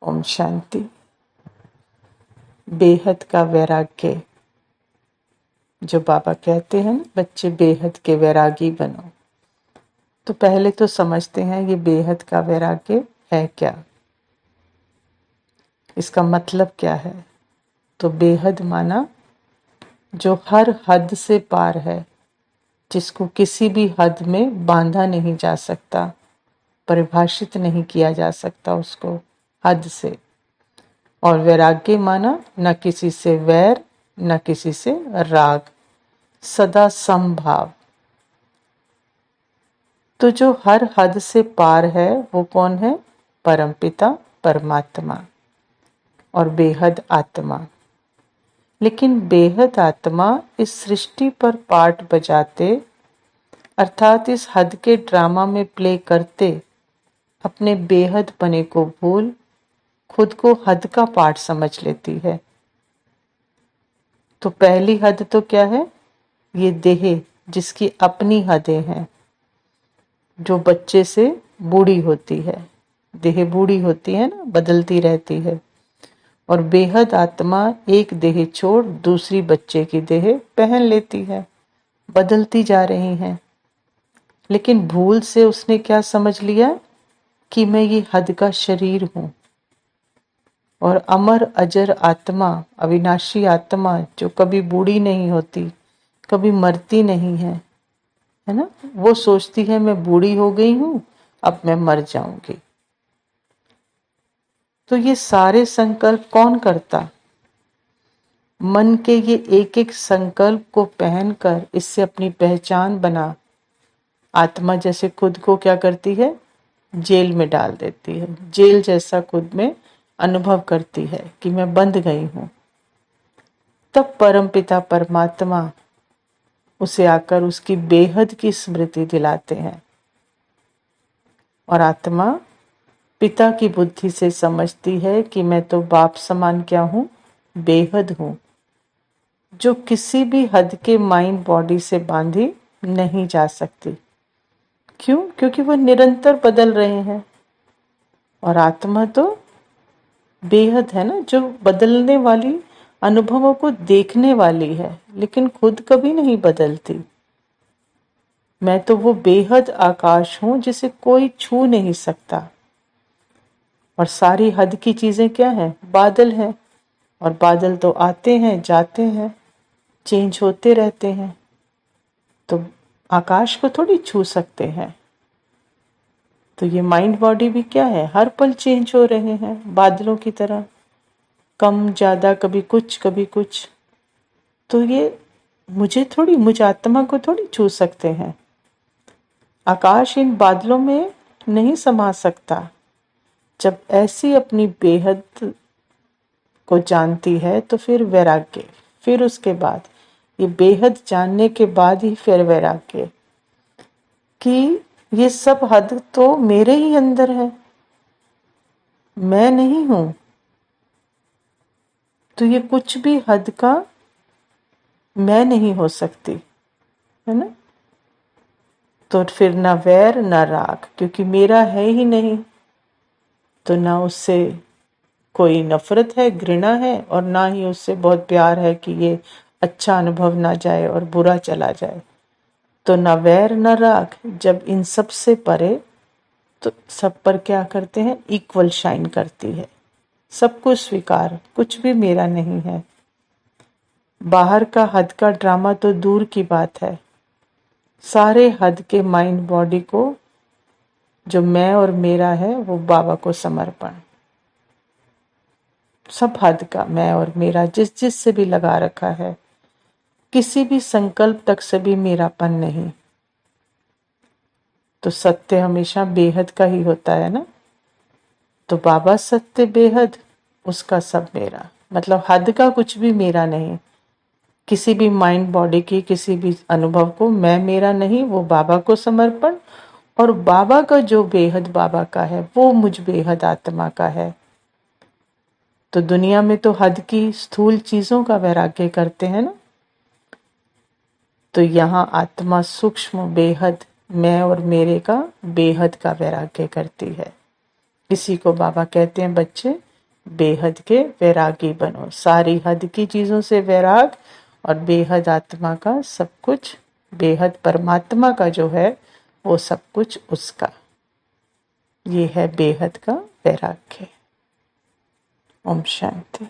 ओम शांति। बेहद का वैराग्य, जो बाबा कहते हैं ना, बच्चे बेहद के वैरागी बनो। तो पहले तो समझते हैं ये बेहद का वैराग्य है क्या, इसका मतलब क्या है। तो बेहद माना जो हर हद से पार है, जिसको किसी भी हद में बांधा नहीं जा सकता, परिभाषित नहीं किया जा सकता उसको हद से। और वैराग्य माना न किसी से वैर न किसी से राग, सदा समभाव। तो जो हर हद से पार है वो कौन है? परमपिता परमात्मा और बेहद आत्मा। लेकिन बेहद आत्मा इस सृष्टि पर पार्ट बजाते, अर्थात इस हद के ड्रामा में प्ले करते, अपने बेहद पने को भूल खुद को हद का पार्ट समझ लेती है। तो पहली हद तो क्या है? ये देह, जिसकी अपनी हदें हैं, जो बच्चे से बूढ़ी होती है। देह बूढ़ी होती है ना, बदलती रहती है। और बेहद आत्मा एक देह छोड़ दूसरी बच्चे की देह पहन लेती है, बदलती जा रही है। लेकिन भूल से उसने क्या समझ लिया कि मैं ये हद का शरीर हूं। और अमर अजर आत्मा, अविनाशी आत्मा, जो कभी बूढ़ी नहीं होती, कभी मरती नहीं है ना, वो सोचती है मैं बूढ़ी हो गई हूं, अब मैं मर जाऊंगी। तो ये सारे संकल्प कौन करता? मन के ये एक एक संकल्प को पहनकर इससे अपनी पहचान बना आत्मा जैसे खुद को क्या करती है? जेल में डाल देती है। जेल जैसा खुद में अनुभव करती है कि मैं बंद गई हूं। तब परमपिता परमात्मा उसे आकर उसकी बेहद की स्मृति दिलाते हैं। और आत्मा पिता की बुद्धि से समझती है कि मैं तो बाप समान क्या हूं? बेहद हूं, जो किसी भी हद के माइंड बॉडी से बांधी नहीं जा सकती। क्यों? क्योंकि वह निरंतर बदल रहे हैं। और आत्मा तो बेहद है ना, जो बदलने वाली, अनुभवों को देखने वाली है, लेकिन खुद कभी नहीं बदलती। मैं तो वो बेहद आकाश हूं जिसे कोई छू नहीं सकता। और सारी हद की चीजें क्या हैं? बादल हैं। और बादल तो आते हैं जाते हैं, चेंज होते रहते हैं। तो आकाश को थोड़ी छू सकते हैं। तो ये माइंड बॉडी भी क्या है? हर पल चेंज हो रहे हैं, बादलों की तरह, कम ज्यादा, कभी कुछ कभी कुछ। तो ये मुझ आत्मा को थोड़ी छू सकते हैं। आकाश इन बादलों में नहीं समा सकता। जब ऐसी अपनी बेहद को जानती है तो फिर वैराग्य, फिर उसके बाद ये बेहद जानने के बाद ही फिर वैराग्य कि ये सब हद तो मेरे ही अंदर है, मैं नहीं हूं। तो ये कुछ भी हद का मैं नहीं हो सकती, है ना। तो फिर ना वैर ना राग, क्योंकि मेरा है ही नहीं। तो ना उससे कोई नफरत है, घृणा है, और ना ही उससे बहुत प्यार है कि ये अच्छा अनुभव ना जाए और बुरा चला जाए। तो ना वैर ना राग। जब इन सब से परे, तो सब पर क्या करते हैं? इक्वल शाइन करती है। सब कुछ स्वीकार, कुछ भी मेरा नहीं है। बाहर का हद का ड्रामा तो दूर की बात है। सारे हद के माइंड बॉडी को, जो मैं और मेरा है, वो बाबा को समर्पण। सब हद का मैं और मेरा जिस जिस से भी लगा रखा है, किसी भी संकल्प तक से भी मेरापन नहीं। तो सत्य हमेशा बेहद का ही होता है ना। तो बाबा सत्य बेहद, उसका सब मेरा, मतलब हद का कुछ भी मेरा नहीं। किसी भी माइंड बॉडी की किसी भी अनुभव को मैं मेरा नहीं, वो बाबा को समर्पण। और बाबा का जो बेहद बाबा का है, वो मुझ बेहद आत्मा का है। तो दुनिया में तो हद की स्थूल चीजों का वैराग्य करते हैं ना। तो यहाँ आत्मा सूक्ष्म बेहद, मैं और मेरे का बेहद का वैराग्य करती है। इसी को बाबा कहते हैं बच्चे, बेहद के वैरागी बनो। सारी हद की चीजों से वैराग और बेहद आत्मा का सब कुछ, बेहद परमात्मा का जो है वो सब कुछ उसका, ये है बेहद का वैराग्य। ओम शांति।